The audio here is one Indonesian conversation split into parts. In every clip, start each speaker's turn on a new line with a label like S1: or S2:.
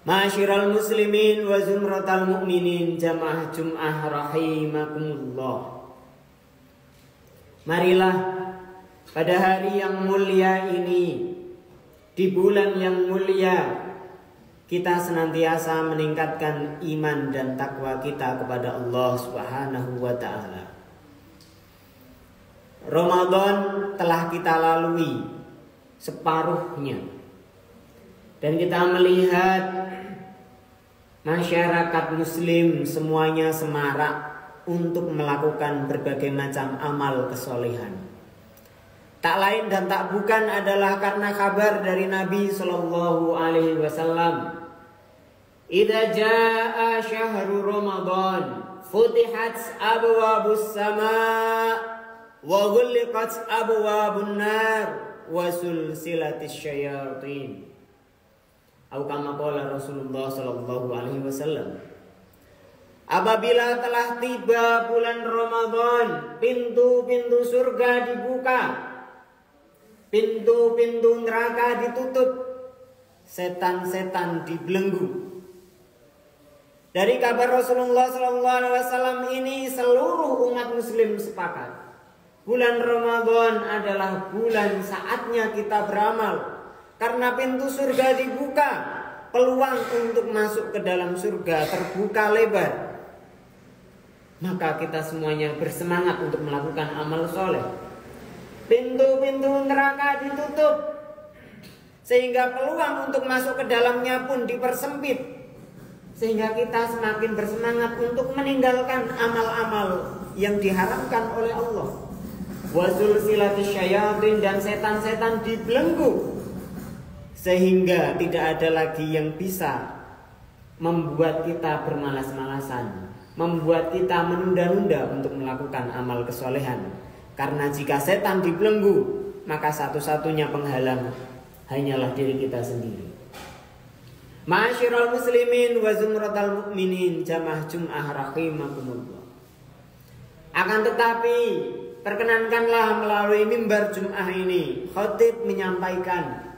S1: Ma'asyiral muslimin wa zumratal mu'minin, jamaah Jum'ah rahimakumullah. Marilah pada hari yang mulia ini, di bulan yang mulia, kita senantiasa meningkatkan iman dan takwa kita kepada Allah Subhanahu wa ta'ala. Ramadan telah kita lalui separuhnya. Dan kita melihat masyarakat muslim semuanya semarak untuk melakukan berbagai macam amal kesolehan. Tak lain dan tak bukan adalah karena kabar dari Nabi Shallallahu Alaihi Wasallam. Idza jaa syahru Ramadan, futihat abwabus sama wa ghulqat abwabun nar wa sulsilatis syayatin. Atau kama qala Rasulullah sallallahu alaihi wasallam. Apabila telah tiba bulan Ramadan, pintu-pintu surga dibuka, pintu-pintu neraka ditutup, setan-setan dibelenggu. Dari kabar Rasulullah sallallahu alaihi wasallam ini seluruh umat muslim sepakat. Bulan Ramadan adalah bulan saatnya kita beramal. Karena pintu surga dibuka, peluang untuk masuk ke dalam surga terbuka lebar. Maka kita semuanya bersemangat untuk melakukan amal soleh. Pintu-pintu neraka ditutup, sehingga peluang untuk masuk ke dalamnya pun dipersempit. Sehingga kita semakin bersemangat untuk meninggalkan amal-amal yang diharamkan oleh Allah. Wasul silatis syayatin, dan setan-setan dibelenggu. Sehingga tidak ada lagi yang bisa membuat kita bermalas-malasan, membuat kita menunda-nunda untuk melakukan amal kesolehan. Karena jika setan dibelenggu, maka satu-satunya penghalang hanyalah diri kita sendiri. Ma'asyiral muslimin wa zumratal mu'minin, jamaah Jum'ah rahimakumullah. Akan tetapi, perkenankanlah melalui mimbar Jum'ah ini, khatib menyampaikan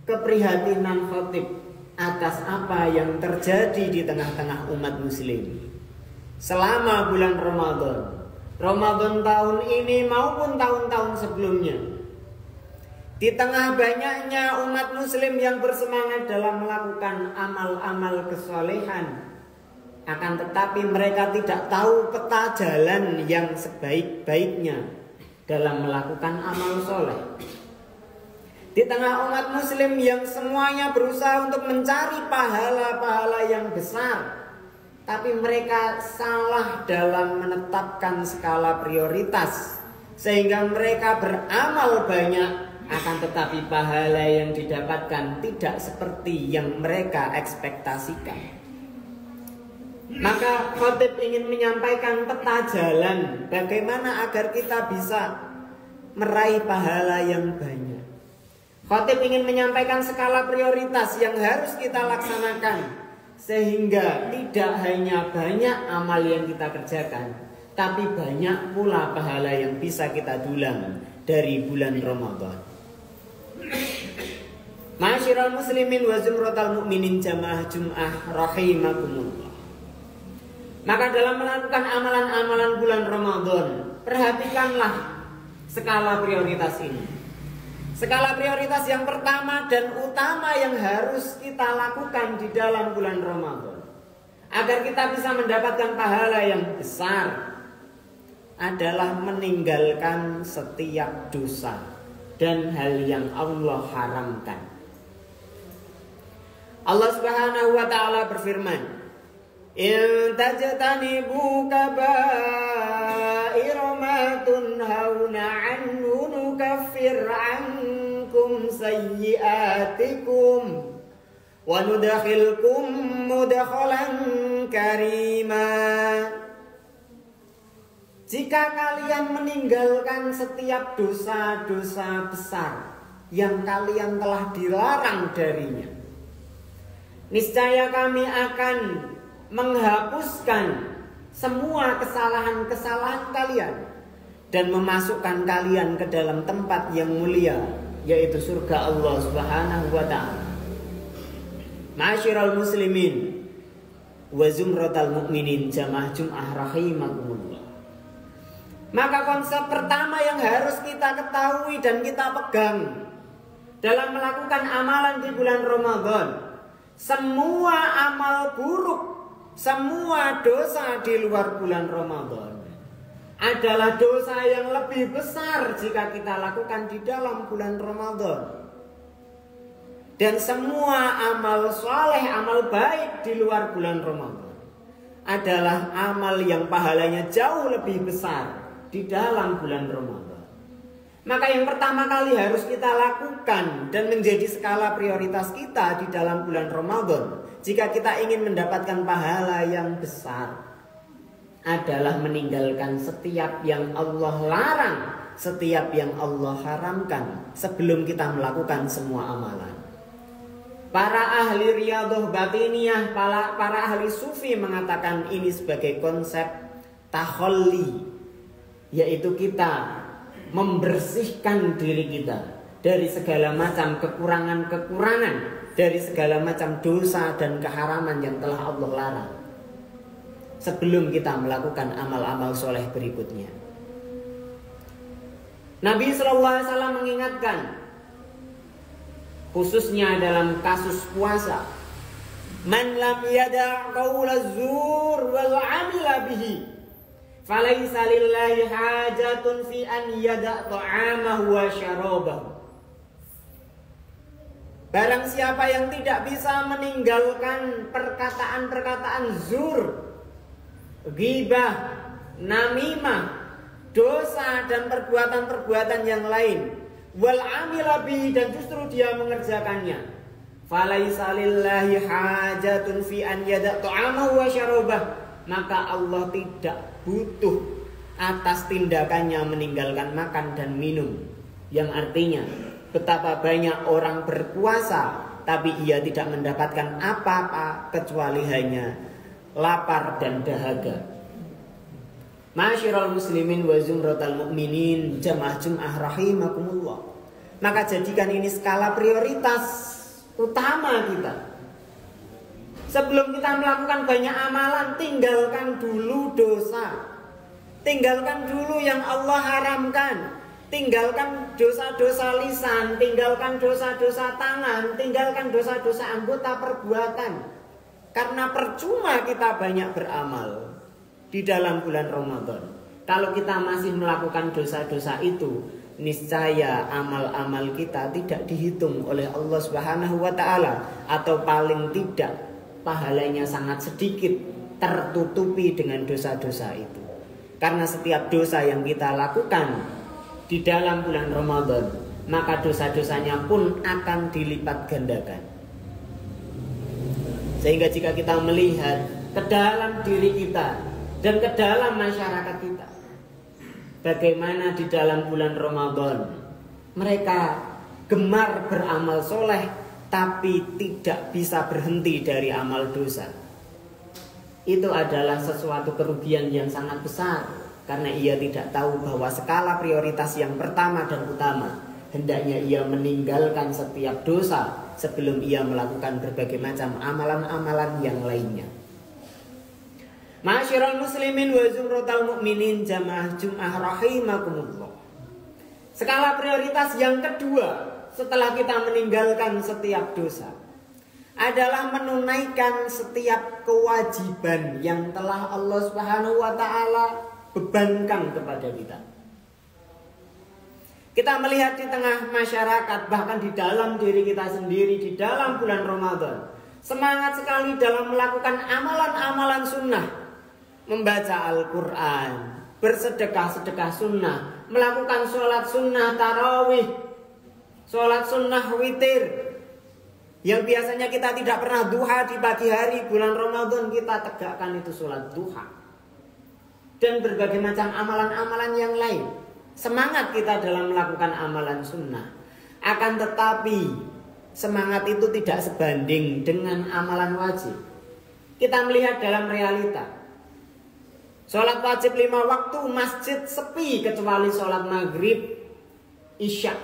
S1: keprihatinan khatib atas apa yang terjadi di tengah-tengah umat muslim selama bulan Ramadan tahun ini maupun tahun-tahun sebelumnya. Di tengah banyaknya umat muslim yang bersemangat dalam melakukan amal-amal kesolehan, akan tetapi mereka tidak tahu peta jalan yang sebaik-baiknya dalam melakukan amal soleh. Di tengah umat muslim yang semuanya berusaha untuk mencari pahala-pahala yang besar, tapi mereka salah dalam menetapkan skala prioritas, sehingga mereka beramal banyak, akan tetapi pahala yang didapatkan tidak seperti yang mereka ekspektasikan. Maka khatib ingin menyampaikan peta jalan bagaimana agar kita bisa meraih pahala yang banyak. Khatib ingin menyampaikan skala prioritas yang harus kita laksanakan, sehingga tidak hanya banyak amal yang kita kerjakan, tapi banyak pula pahala yang bisa kita dulang dari bulan Ramadan. Ma'asyiral muslimin wa zumratal mu'minin, jamaah Jum'ah rahimakumullah. Maka dalam melakukan amalan-amalan bulan Ramadan, perhatikanlah skala prioritas ini. Skala prioritas yang pertama dan utama yang harus kita lakukan di dalam bulan Ramadan, agar kita bisa mendapatkan pahala yang besar, adalah meninggalkan setiap dosa dan hal yang Allah haramkan. Allah Subhanahu wa ta'ala berfirman, in tajtanibu kaba'ira ma tunhauna anhu nukaffir ankum sayyi'atikum wa nudkhilkum mudkhalan karima. Jika kalian meninggalkan setiap dosa-dosa besar yang kalian telah dilarang darinya, niscaya kami akan menghapuskan semua kesalahan-kesalahan kalian dan memasukkan kalian ke dalam tempat yang mulia, yaitu surga Allah Subhanahu wa ta'ala. Ma'asyiral muslimin wa zumratal mu'minin jamaah Jum'ah rahimakumullah. Maka konsep pertama yang harus kita ketahui dan kita pegang dalam melakukan amalan di bulan Ramadan, semua amal buruk, semua dosa di luar bulan Ramadan adalah dosa yang lebih besar jika kita lakukan di dalam bulan Ramadan. Dan semua amal soleh, amal baik di luar bulan Ramadan adalah amal yang pahalanya jauh lebih besar di dalam bulan Ramadan. Maka yang pertama kali harus kita lakukan dan menjadi skala prioritas kita di dalam bulan Ramadan, jika kita ingin mendapatkan pahala yang besar, adalah meninggalkan setiap yang Allah larang, setiap yang Allah haramkan sebelum kita melakukan semua amalan. Para ahli riyadhah batiniyah, para ahli sufi mengatakan ini sebagai konsep takhalli, yaitu kita membersihkan diri kita dari segala macam kekurangan-kekurangan, dari segala macam dosa dan keharaman yang telah Allah larang sebelum kita melakukan amal-amal soleh berikutnya. Nabi SAW mengingatkan, khususnya dalam kasus puasa, man lam yada' qaula zur wal 'amila bihi falaysa lillahi hajatun fi an yada' ta'amahu wa syarabahu. Barang siapa yang tidak bisa meninggalkan perkataan-perkataan zur, ghibah, namimah, dosa dan perbuatan-perbuatan yang lain, wal amila bihi, dan justru dia mengerjakannya, falaisa lillahi hajatun fi an yada' ta'amahu wa syarabah, maka Allah tidak butuh atas tindakannya meninggalkan makan dan minum. Yang artinya betapa banyak orang berpuasa tapi ia tidak mendapatkan apa-apa kecuali hanya lapar dan dahaga. Ma'asyiral muslimin wa zumratal mu'minin jamaah Jum'ah rahimakumullah. Maka jadikan ini skala prioritas utama kita. Sebelum kita melakukan banyak amalan, tinggalkan dulu dosa. Tinggalkan dulu yang Allah haramkan. Tinggalkan dosa-dosa lisan, tinggalkan dosa-dosa tangan, tinggalkan dosa-dosa anggota perbuatan. Karena percuma kita banyak beramal di dalam bulan Ramadan kalau kita masih melakukan dosa-dosa itu, niscaya amal-amal kita tidak dihitung oleh Allah Subhanahu wa taala, atau paling tidak pahalanya sangat sedikit, tertutupi dengan dosa-dosa itu. Karena setiap dosa yang kita lakukan di dalam bulan Ramadan, maka dosa-dosanya pun akan dilipat gandakan. Sehingga jika kita melihat ke dalam diri kita dan ke dalam masyarakat kita, bagaimana di dalam bulan Ramadan mereka gemar beramal soleh tapi tidak bisa berhenti dari amal dosa, itu adalah sesuatu kerugian yang sangat besar. Karena ia tidak tahu bahwa skala prioritas yang pertama dan utama, hendaknya ia meninggalkan setiap dosa sebelum ia melakukan berbagai macam amalan-amalan yang lainnya. Ma'asyiral muslimin wa zumratal mu'minin jamaah Jum'ah rahimakumullah. Skala prioritas yang kedua setelah kita meninggalkan setiap dosa adalah menunaikan setiap kewajiban yang telah Allah Subhanahu wa taala bebankan kepada kita. Kita melihat di tengah masyarakat, bahkan di dalam diri kita sendiri di dalam bulan Ramadan, semangat sekali dalam melakukan amalan-amalan sunnah, membaca Al-Quran, bersedekah-sedekah sunnah, melakukan sholat sunnah tarawih, sholat sunnah witir, yang biasanya kita tidak pernah duha di pagi hari. Bulan Ramadan kita tegakkan itu sholat duha, dan berbagai macam amalan-amalan yang lain. Semangat kita dalam melakukan amalan sunnah. Akan tetapi semangat itu tidak sebanding dengan amalan wajib. Kita melihat dalam realita, sholat wajib 5 waktu masjid sepi kecuali sholat maghrib, isya,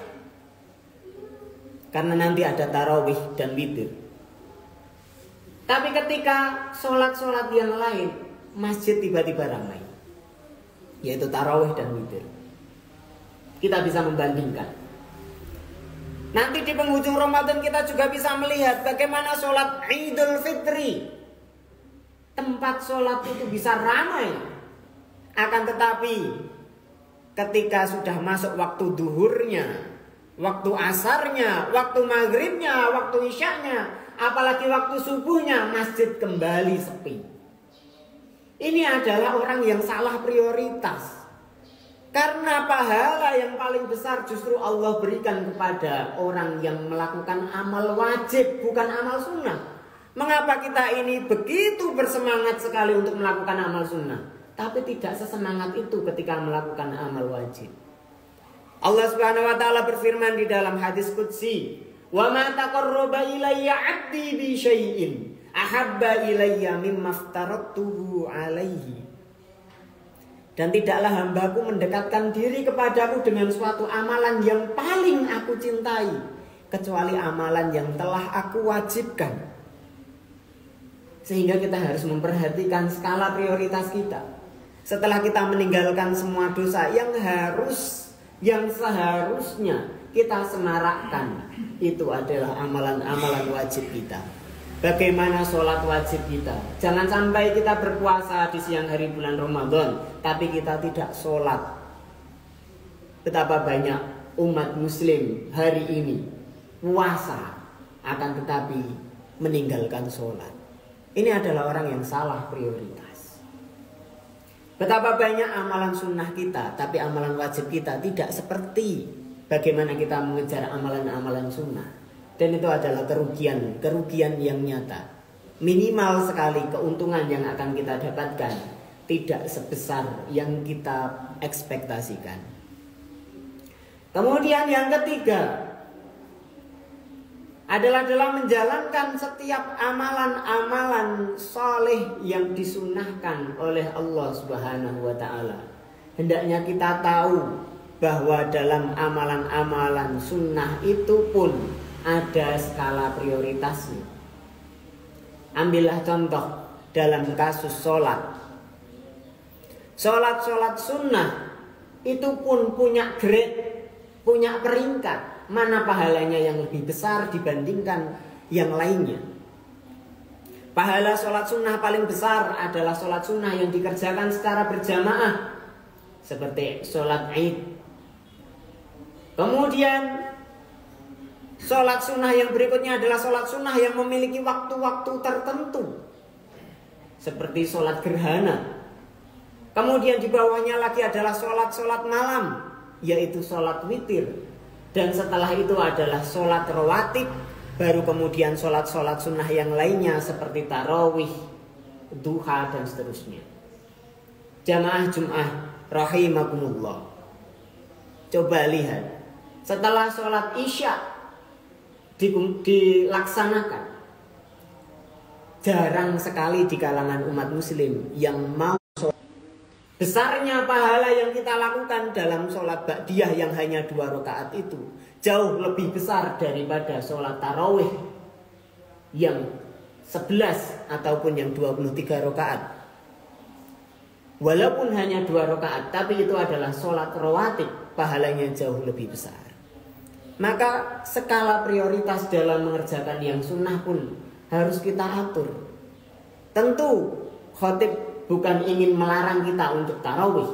S1: karena nanti ada tarawih dan witir. Tapi ketika sholat-sholat yang lain, masjid tiba-tiba ramai, yaitu tarawih dan witir. Kita bisa membandingkan. Nanti di penghujung Ramadan kita juga bisa melihat bagaimana sholat Idul Fitri. Tempat sholat itu bisa ramai. Akan tetapi ketika sudah masuk waktu duhurnya, waktu asarnya, waktu maghribnya, waktu isyaknya, apalagi waktu subuhnya, masjid kembali sepi. Ini adalah orang yang salah prioritas. Karena pahala yang paling besar justru Allah berikan kepada orang yang melakukan amal wajib, bukan amal sunnah. Mengapa kita ini begitu bersemangat sekali untuk melakukan amal sunnah, tapi tidak sesemangat itu ketika melakukan amal wajib? Allah Subhanahu wa taala berfirman di dalam hadis qudsi, "Wa ma taqarraba ilayya 'abdi bi syai'in ahabba ilayya mimma aftaratuhu 'alaihi." Dan tidaklah hambaku mendekatkan diri kepadaku dengan suatu amalan yang paling aku cintai, kecuali amalan yang telah aku wajibkan. Sehingga kita harus memperhatikan skala prioritas kita. Setelah kita meninggalkan semua dosa yang seharusnya kita semarakkan, itu adalah amalan-amalan wajib kita. Bagaimana sholat wajib kita? Jangan sampai kita berpuasa di siang hari bulan Ramadan, tapi kita tidak sholat. Betapa banyak umat muslim hari ini puasa, akan tetapi meninggalkan sholat. Ini adalah orang yang salah prioritas. Betapa banyak amalan sunnah kita, tapi amalan wajib kita tidak seperti bagaimana kita mengejar amalan-amalan sunnah. Dan itu adalah kerugian yang nyata. Minimal sekali keuntungan yang akan kita dapatkan tidak sebesar yang kita ekspektasikan. Kemudian yang ketiga adalah dalam menjalankan setiap amalan-amalan saleh yang disunahkan oleh Allah Subhanahu wa taala. Hendaknya kita tahu bahwa dalam amalan-amalan sunnah itu pun ada skala prioritasnya. Ambillah contoh dalam kasus sholat. Sholat sunnah itu pun punya grade, punya peringkat. Mana pahalanya yang lebih besar dibandingkan yang lainnya? Pahala sholat sunnah paling besar adalah sholat sunnah yang dikerjakan secara berjamaah, seperti sholat Id. Kemudian sholat sunnah yang berikutnya adalah sholat sunnah yang memiliki waktu-waktu tertentu, seperti sholat gerhana. Kemudian di bawahnya lagi adalah sholat malam, yaitu sholat witir. Dan setelah itu adalah sholat rawatib. Baru kemudian sholat sunnah yang lainnya seperti tarawih, duha, dan seterusnya. Jamaah Jum'ah rahimakumullah, coba lihat, setelah sholat isya dilaksanakan, jarang sekali di kalangan umat muslim yang mau sholat. Besarnya pahala yang kita lakukan dalam sholat ba'diyah yang hanya 2 rakaat itu jauh lebih besar daripada sholat tarawih yang 11 ataupun yang 23 rakaat. Walaupun hanya 2 rakaat, tapi itu adalah sholat rawatib, pahalanya jauh lebih besar. Maka skala prioritas dalam mengerjakan yang sunnah pun harus kita atur. Tentu khotib bukan ingin melarang kita untuk tarawih,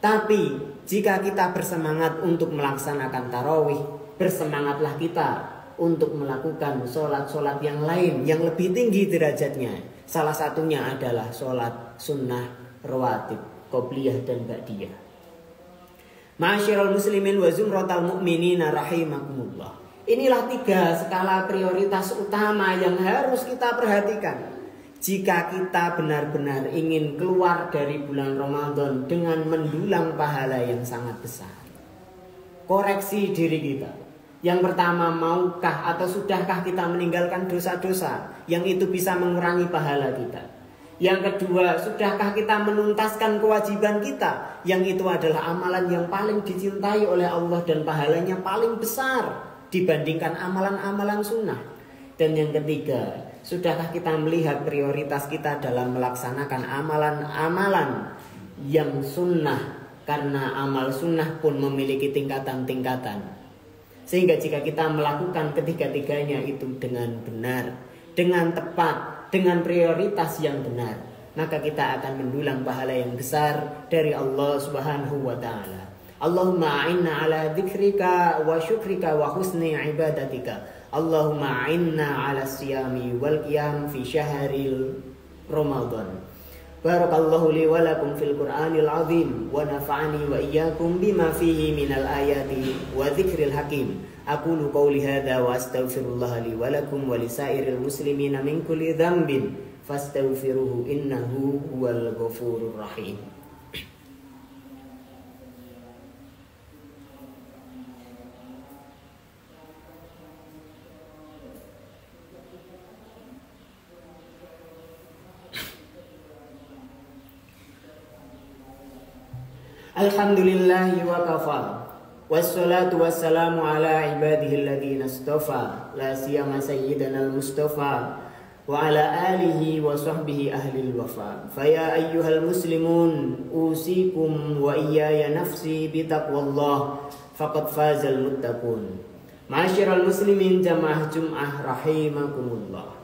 S1: tapi jika kita bersemangat untuk melaksanakan tarawih, bersemangatlah kita untuk melakukan sholat yang lain yang lebih tinggi derajatnya. Salah satunya adalah sholat sunnah rawatib, qobliyah dan ba'diyah. Ma'asyiral muslimin wa zumratal mu'minina rahimakumullah. Inilah 3 skala prioritas utama yang harus kita perhatikan jika kita benar-benar ingin keluar dari bulan Ramadan dengan mendulang pahala yang sangat besar. Koreksi diri kita. Yang pertama, maukah atau sudahkah kita meninggalkan dosa-dosa yang itu bisa mengurangi pahala kita? Yang kedua, sudahkah kita menuntaskan kewajiban kita yang itu adalah amalan yang paling dicintai oleh Allah dan pahalanya paling besar dibandingkan amalan-amalan sunnah? Dan yang ketiga, Sudahkah kita melihat prioritas kita dalam melaksanakan amalan-amalan yang sunnah? Karena amal sunnah pun memiliki tingkatan-tingkatan. Sehingga jika kita melakukan ketiga-tiganya itu dengan benar, dengan tepat, dengan prioritas yang benar, maka kita akan mendulang pahala yang besar dari Allah Subhanahu wa ta'ala. Allahumma a'inna ala dzikrika wa syukrika wa husni ibadatika. Allahumma a'inna ala siyami wal qiyam fi syahril Ramadan. Barakallahu li wa lakum fil Qur'anil azim wa nafa'ani wa iyyakum bima fihi minal ayati wa dzikril hakim. Aqulu qawli hadza wa astaghfirullah li wa lakum wa lisairil muslimina min kulli dhanbin fastaghfiruhu innahu huwal ghafurur rahim. Alhamdulillahi wa kafa. Wassalatu wassalamu ala ibadihi alladhina istafa. La siyama sayyidina al-mustafa wa ala alihi wa sahbihi ahli al-wafa. Faya ayyuhal muslimun usikum wa iyaya nafsi bitaqwallah faqad fazal muttaqun. Ma'asyiral muslimin jamaah Jum'ah rahimakumullah.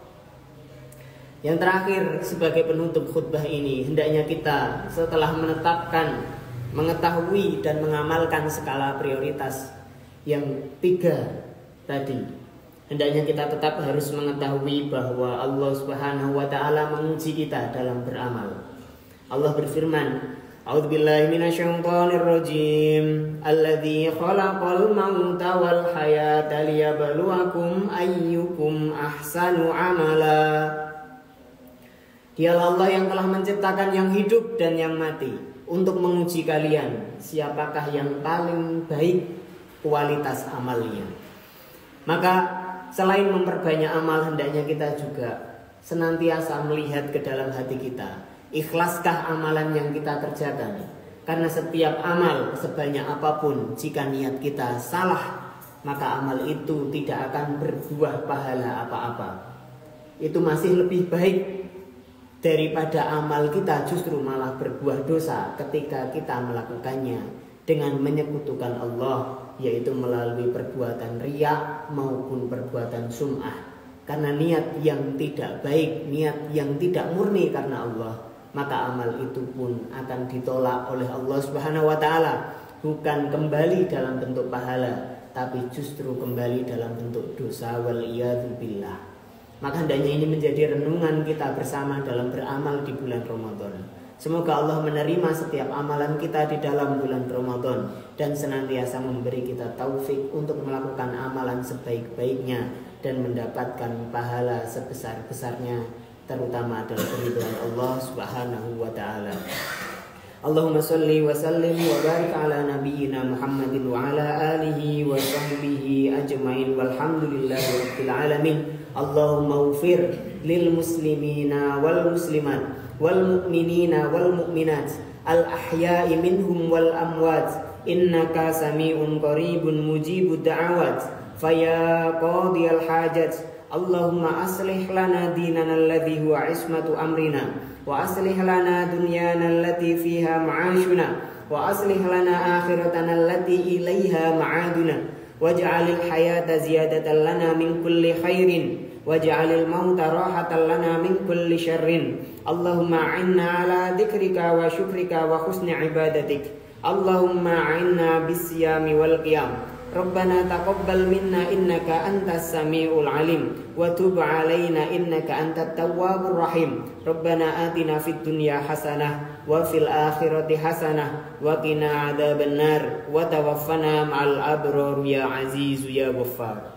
S1: Yang terakhir sebagai penutup khutbah ini, hendaknya kita setelah mengetahui dan mengamalkan skala prioritas yang 3 tadi, hendaknya kita tetap harus mengetahui bahwa Allah Subhanahu wa ta'ala menguji kita dalam beramal. Allah berfirman, A'udzubillahi minasyaitonir rajim. Alladzi khalaqal mauta wal hayata liyabluwakum ayyukum ahsanu amala. Dialah Allah yang telah menciptakan yang hidup dan yang mati untuk menguji kalian siapakah yang paling baik kualitas amalnya. Maka selain memperbanyak amal, hendaknya kita juga senantiasa melihat ke dalam hati kita. Ikhlaskah amalan yang kita kerjakan? Karena setiap amal sebanyak apapun, jika niat kita salah, maka amal itu tidak akan berbuah pahala apa-apa. Itu masih lebih baik daripada amal kita justru malah berbuah dosa ketika kita melakukannya dengan menyekutukan Allah, yaitu melalui perbuatan riya maupun perbuatan sum'ah. Karena niat yang tidak baik, niat yang tidak murni karena Allah, maka amal itu pun akan ditolak oleh Allah Subhanahu wa ta'ala. Bukan kembali dalam bentuk pahala, tapi justru kembali dalam bentuk dosa, wal iyadzu billah. Maka hendaknya ini menjadi renungan kita bersama dalam beramal di bulan Ramadan. Semoga Allah menerima setiap amalan kita di dalam bulan Ramadan dan senantiasa memberi kita taufik untuk melakukan amalan sebaik-baiknya dan mendapatkan pahala sebesar-besarnya, terutama dalam keridhaan Allah Subhanahu wa ta'ala. Allahumma salli wa sallim wa barik ala nabiyyina Muhammadin wa ala alihi wa sahbihi ajmain walhamdulillahi rabbil alamin. Allahumma ufir lil muslimina wal muslimat wal mu'minina wal mu'minat al ahya'i minhum wal amwat innaka sami'un qaribun mujibud da'awat faya qadiyal hajat. Allahumma aslih lana dinana alladhi huwa ismatu amrina wa aslih lana dunyana allati fiha ma'ashuna wa aslih lana akhiratana allati ilaiha ma'aduna waj'alil hayata ziyadatan lana min kulli khairin waj'alil mauta rahatan lana min kulli syarrin. Allahumma a'inna ala dzikrika wa syukrika wa husni ibadatik. Allahumma a'inna bisyami wal qiyam. Rabbana taqabbal minna innaka antas samiul alim wa tub alaina innaka antat tawwabur rahim. Rabbana atina fid dunya hasanah wa fil akhirati hasanah wa qina adzabannar wa tawaffana ma'al abrar ya aziz ya ghaffar.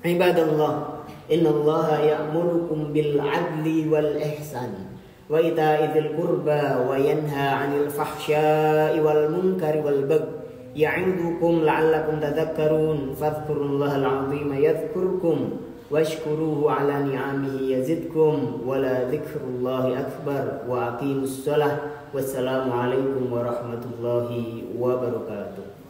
S1: Ibadallah, innallaha ya'murukum bil 'adli wal ihsan wa ita'i dzil qurba wa yanha 'anil fahsya'i wal munkari wal baghi ya'idukum la'allakum tadhakkarun. Fadhkurullahal 'azima yadhkurkum washkuruhu 'ala ni'amihi yazidkum wa la dzikrullahi akbar wa aqimus shalah. Wassalamu alaikum warahmatullahi wabarakatuh.